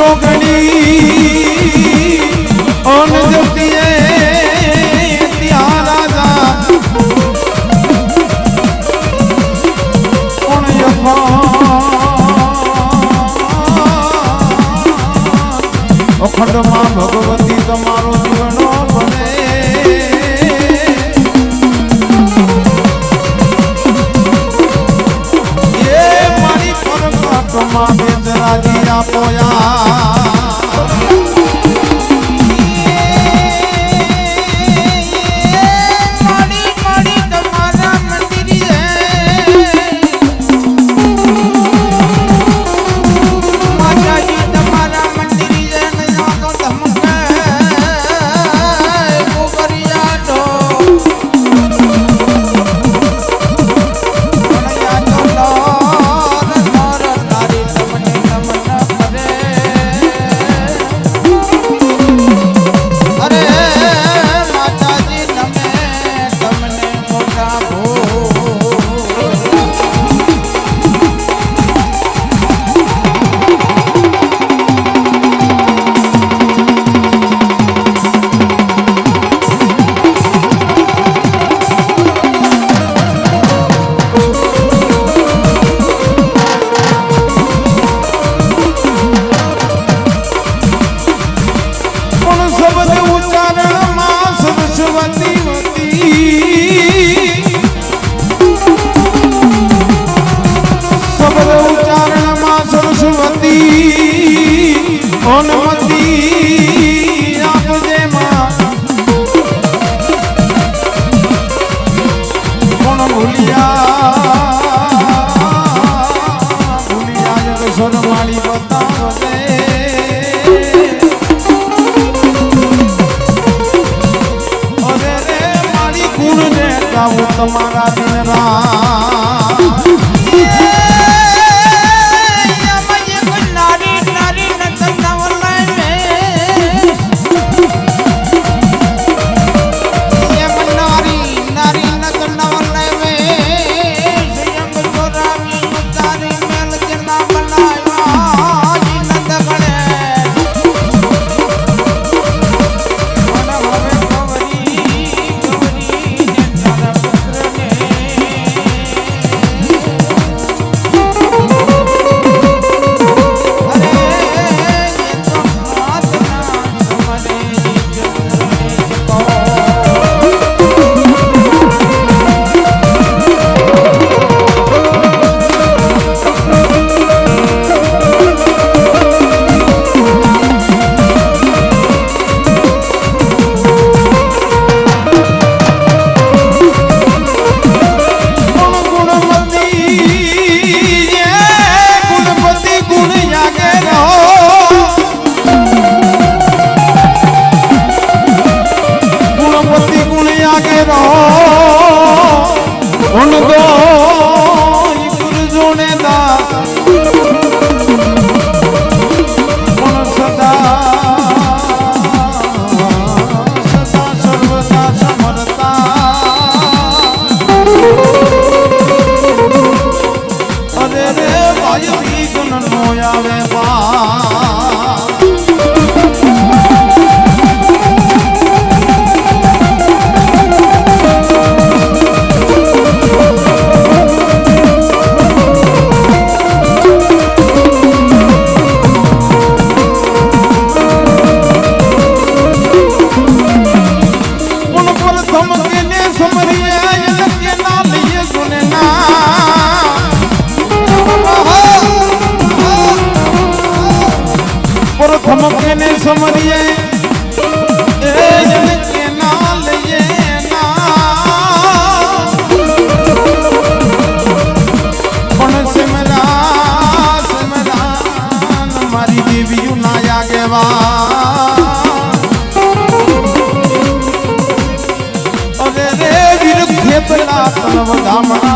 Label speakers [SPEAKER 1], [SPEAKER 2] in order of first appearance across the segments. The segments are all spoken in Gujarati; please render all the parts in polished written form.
[SPEAKER 1] ચોકડી ઓન જતીએ ત્યાં રાજા કોણ અખંડમાં ભગવતી તમારો જીવનો બને એ મારી પરમાત્મા બેદરાજી આપોયા તમારા દિન समरिए के नाल ये ना सिमरा मारी देवी नाया गेवा अरे रे वीर खेपला तनव दामना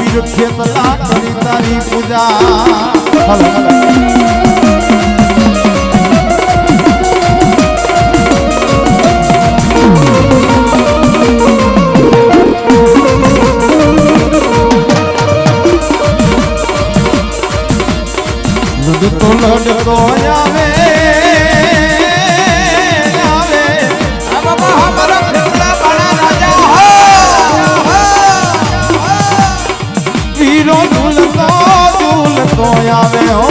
[SPEAKER 1] વીર ખેતલા કરી તારી પૂજા લડતો લડતો આવે આવે આ બાબા હમારા ખેતલા બડા રાજા વીરો ઝૂલતો ઝૂલતો આવે હો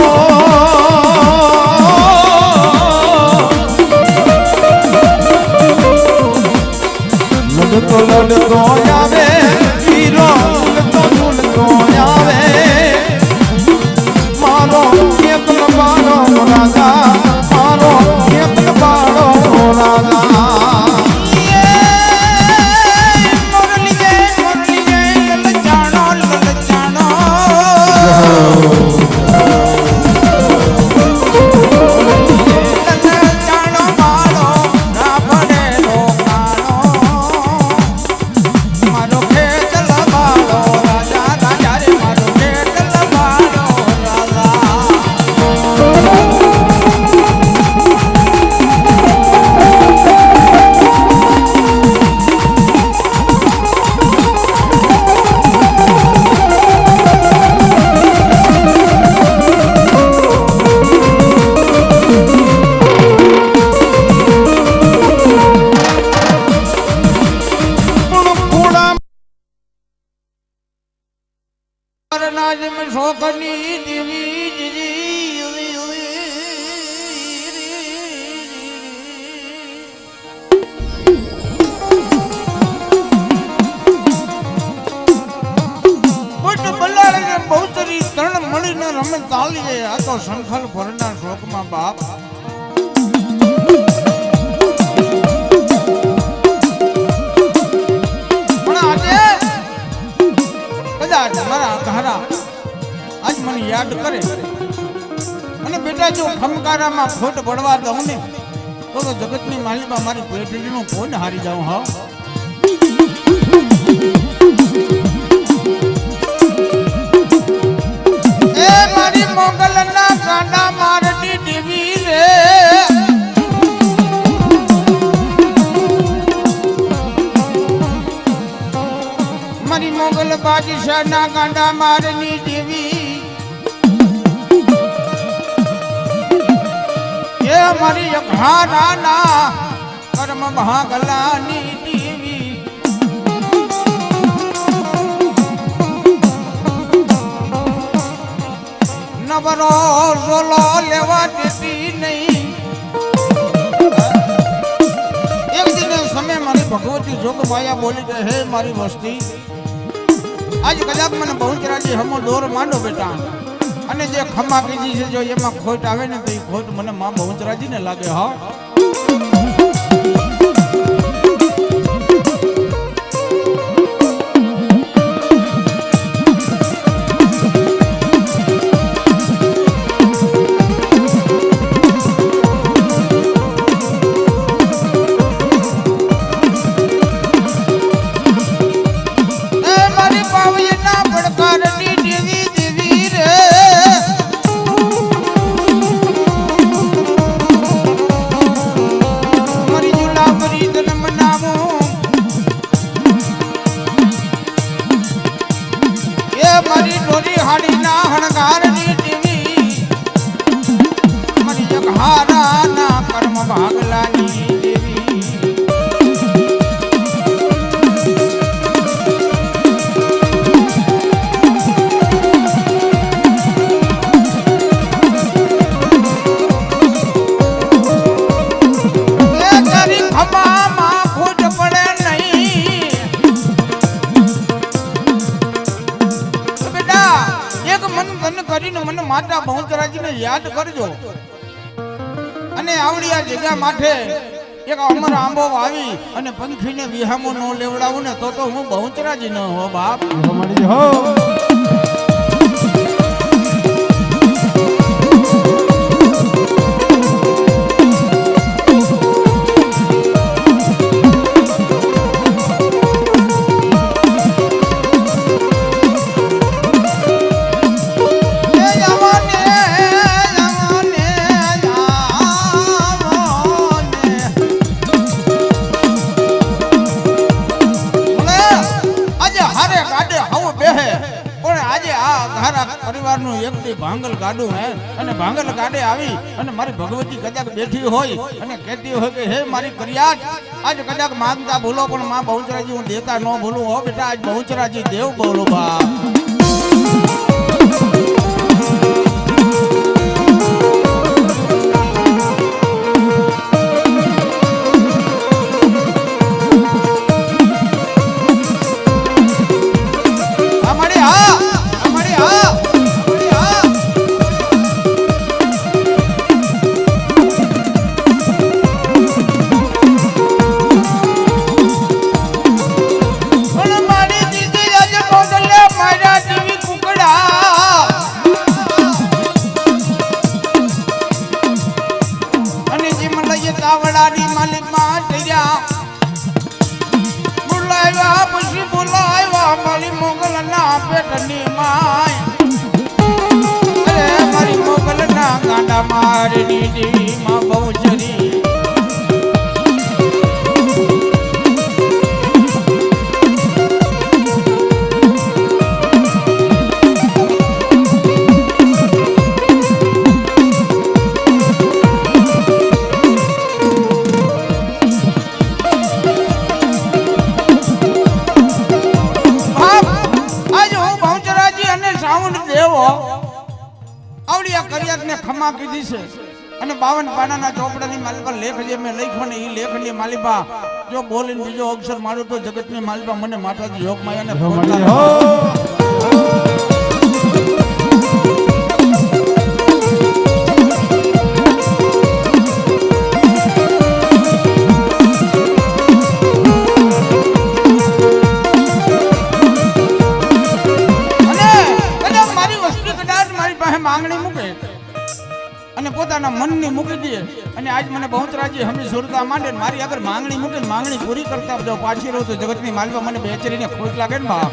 [SPEAKER 1] લડતો લડતો આવે વીરો ઝૂલતો ઝૂલતો આવે મારો ખેતલ બાળો રાજા મારો ખેતલ બાળો રાજા રમે તાલીએ આ તો સંખલ ભરના શોકમાં બાપ પણ આજે કદાચ મારા ઘરા આજ મને યાદ કરે અને બેટા જો ખમકારામાં ખોટ પડવા દઉં ને તો જગતની માલિકા મારી પેટડીનું કોણ હારી જાઉં હા મોગલના કાંડા મારતી દેવી રે મારી મોગલ બાદશાહના કાંડા મારની દેવી એ મારી અઘારાના કર્મ ભાગલાની દેવી નવરો ઝોલો લેવા દેતી નહીં એક દિને સમય મારી ભગવતી જોગમાયા બોલી કે હે મારી વસ્તી આજ કદાચ મને બહુચરાજી હમો દોર માંડો બેટા અને જે ખમા કીધી છે જો એમાં ખોટ આવે ને તો એ ખોટ મને માં બહુચરાજી ને લાગે હા માતા બહુચરાજીને યાદ કરજો અને આવડી આ જગ્યા માથે એક અમર આંબો આવી અને પંખીને વિહામો ન લેવડાવું ને તો હું બહુચરાજી ન હો બાપ હો પણ આજે આ ઘારા પરિવારનું એકથી ભાંગલ ગાડું હે અને ભાંગલ ગાડે આવી અને મારી ભગવતી કદાચ બેઠી હોય અને કહેતી હોય કે હે મારી કરિયાત આજ કદાચ માંગતા ભૂલો પણ માં બહુચરાજી હું દેતા ન ભૂલું હો બેટા આજ બહુચરાજી દેવ બોલો બા મારી દેવી માં બહુચરી ખમા કીધી છે અને 52 પાનાના ચોપડાની માલિકા લેખ જે મેં લખ્યો ને એ લેખની માલિકા જો બોલીને બીજો અક્ષર મારું તો જગતની માલિકા મને માતાજી યોગ માયાને માંગણી મૂકે અને પોતાના મનની મૂકી દે અને આજ મને બહુચરાજી હમી સુરતા માંડે મારી આગળ માંગણી મૂકે માંગણી પૂરી કરતા જો પાછી રહું તો જગતની માલિકા મને બેચરીને ખોટ લાગે ને બા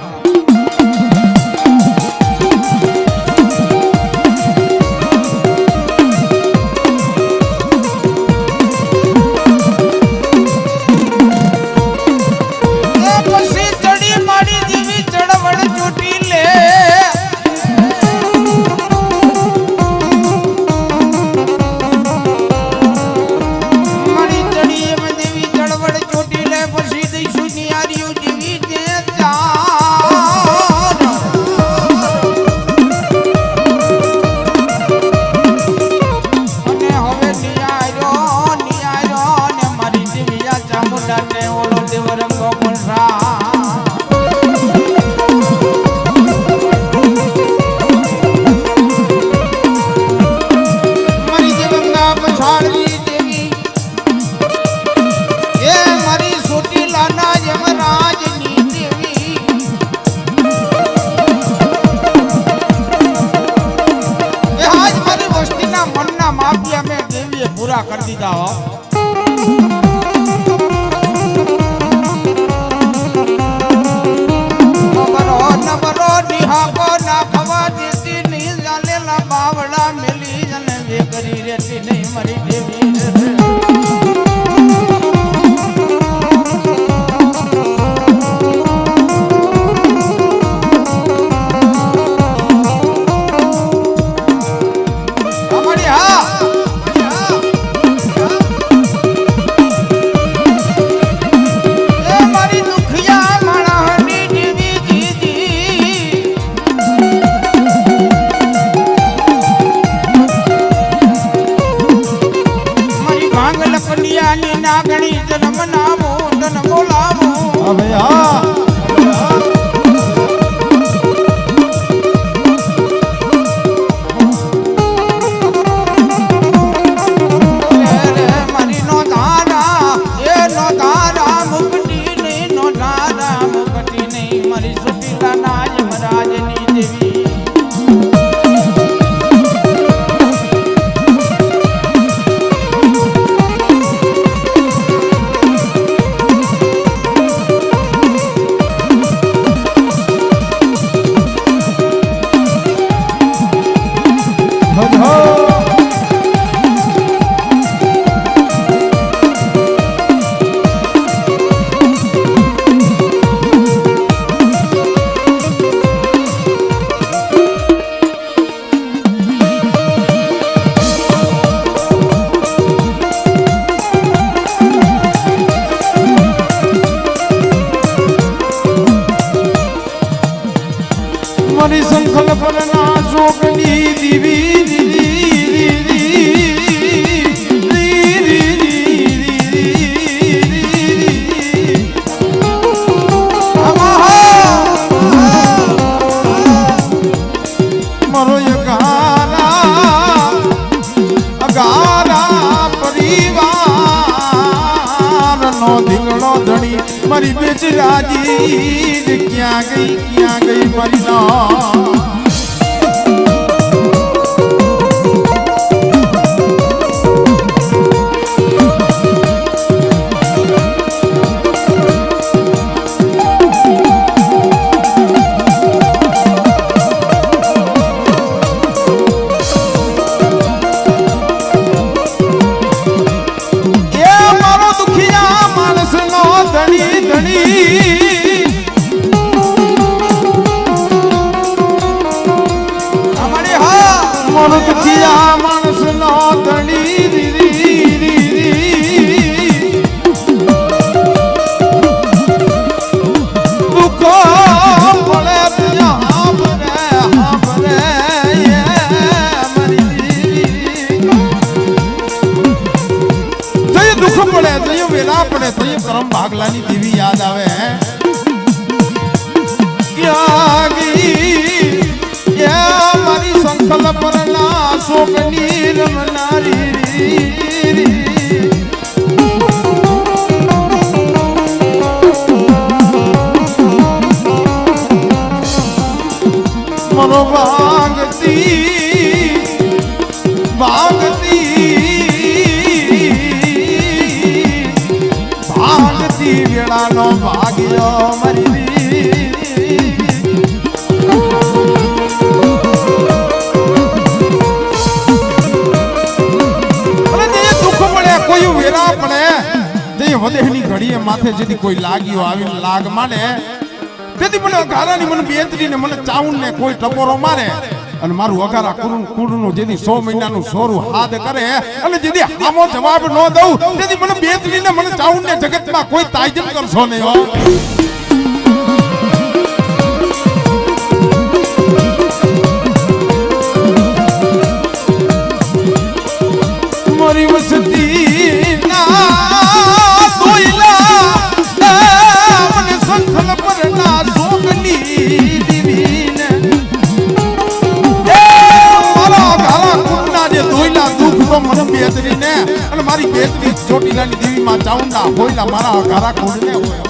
[SPEAKER 1] પૂરા કરી દીધા હો નબરો નિહાકો નાખવા દેતી નહીં જાલેલા બાવડા મેલી જને વે કરી રેતી નહીં મારી દેવી
[SPEAKER 2] મારી સંખલ પર ના શોકની દીવી મારો અગારા પરિવાર નો ધીંગણો ધણી મારી બેચરાજી ક્યાં ગઈ મારી ના માણસ નો ધણી દુઃખો પડે દુઃખ પડે તય વેલા પડે તય કરમ ભાગલાની દેવી યાદ આવે મારી સંકલ પર ના શોકની રમનારી મનો ભાગતી વેળાનો ભાગ્યો મરી વધેની ઘડીએ માથે જેથી કોઈ લાગ્યો આવીને લાગ માને તેથી મને અઘારાની મને બેતરીને મને ચાઉનને કોઈ ટપોરો મારે અને મારું અઘારા કુરનું જેથી 100 મહિનાનું સોરું હાથ કરે અને જેથી આમો જવાબ ન દઉં તેથી મને બેતરીને મને ચાઉનને જગતમાં કોઈ તાયજન કરશો નહીં હો મારી વસતી ના મને બેતરીને અને મારી બેતરી ચોટીલાની દેવીમાં ચાઉંડા હોયલા મારા ઘરા કુંડને હોય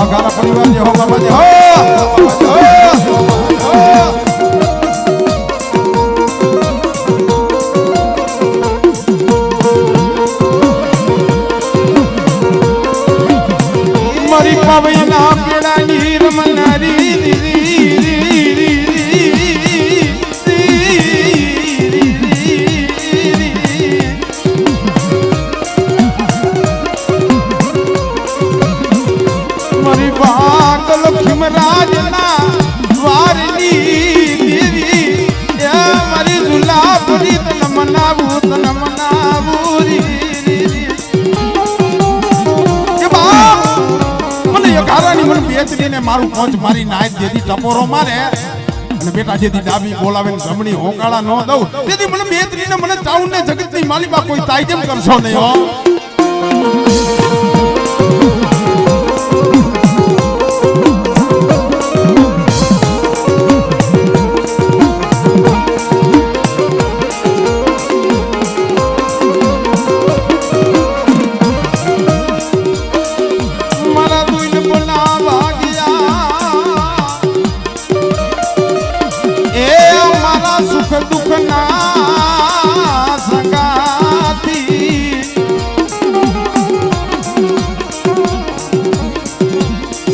[SPEAKER 2] ઘરા પરિવાર જે હો બાબા જે હો પવના પેડાની રમનારી મારી પાગલ ખીમરાજના વારની દેવી મારી ઝુલાપરી તન મનાવું ઘારાની મને બેચરીને મારું પંચ મારી નાય જેથી ટપોરો મારે અને બેટા જેથી ડાબી બોલાવે ને જમણી હોકાળા ન દઉં તેથી મને બેચરીને મને ચાઉનને જગતની માલિકા કોઈ તાયજમ કરશો નહીં હો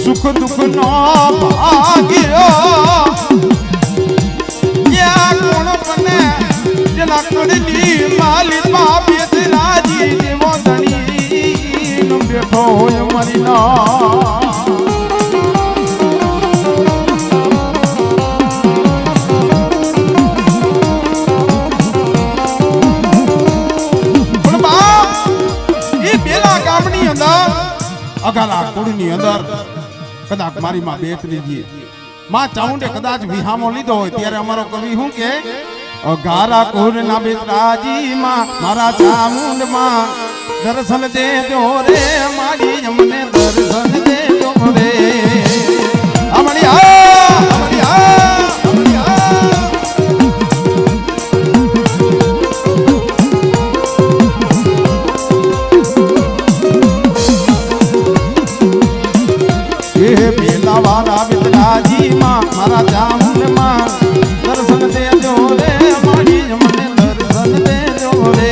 [SPEAKER 2] સુખ દુઃખ નો ભાગ્યો યા કોણ બને જેના કડની માલી પાપી રાજી જેવો ધણી નો બેઠો હોય મારી ના કુળની અંદર કદાચ મારી માં બેતરીજી માં ચાઉંડે કદાચ વિહામો લીધો હોય ત્યારે અમારો કવિ શું કે ગારા કુળના બેતરાજી માં મારા ચામુંડ માં દર્શન દેજો રે મારી અમને દર્શન દેજો રે વાલા વિતરાજી માં મારા ચામુંડ માં દર્શન દેજો રે મારી મને દર્શન દેજો રે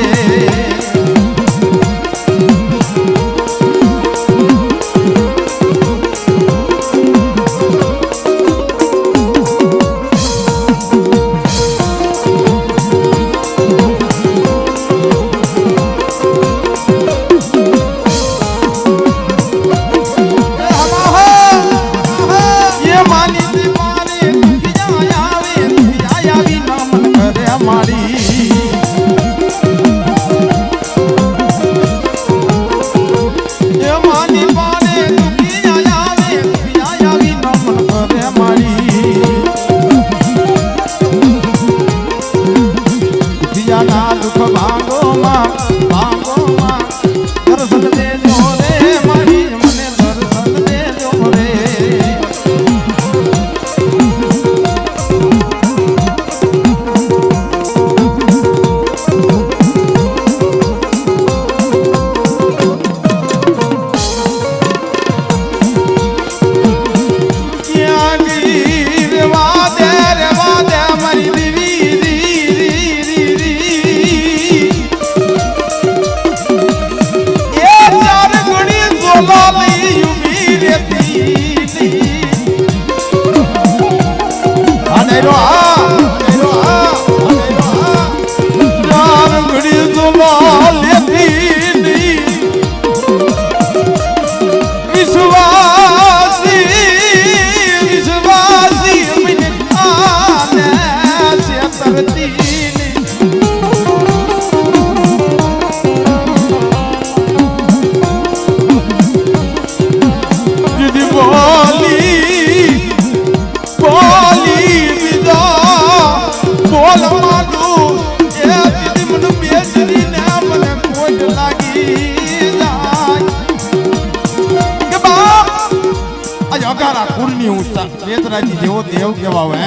[SPEAKER 2] બેતરાજી જેવો દેવ કેવાવે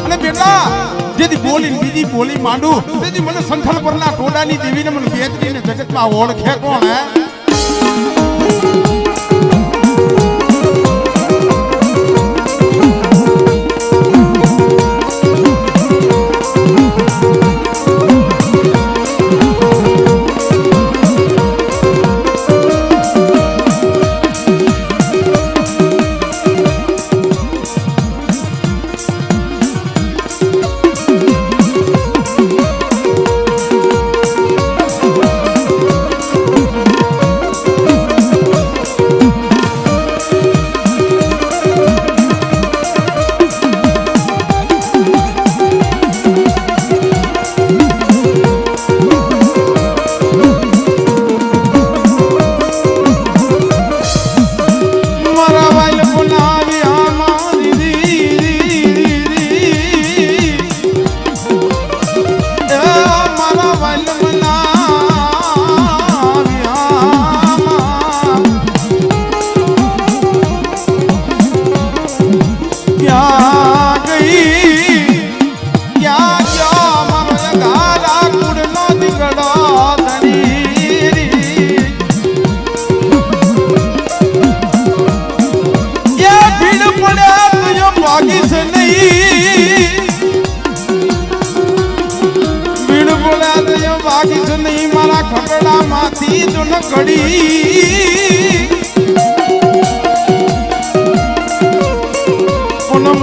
[SPEAKER 2] અને બેટા જેથી બોલી બીજી બોલી માંડું તેથી મને સંથલ પરના ટોડાની દેવીને મને બેતરીને જગતમાં ઓળખે કોણ હે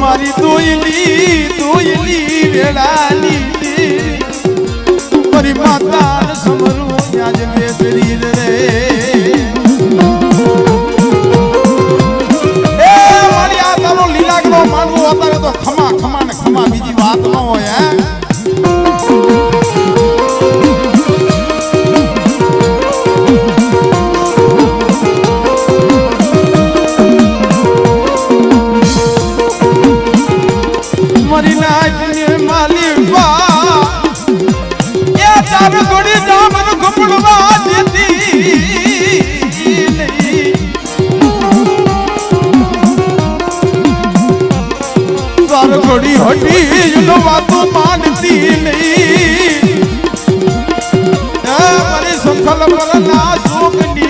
[SPEAKER 2] મારી દોયલી વેળાની મારી માતા સમરું આજ બેસરી રે એ મારી આ તારો લીલાગનો માનવો અત્યારે તો ખમા ખમા ને ખમા બીજી વાત ન હોય હે ઘોડી નાચને માલી વા એ તાર ઘોડી જા મન ઘપડવા દેતી નહીં તાર ઘોડી હટી નો વાતો માનતી નહીં મારી સંખલ પર ના સુખ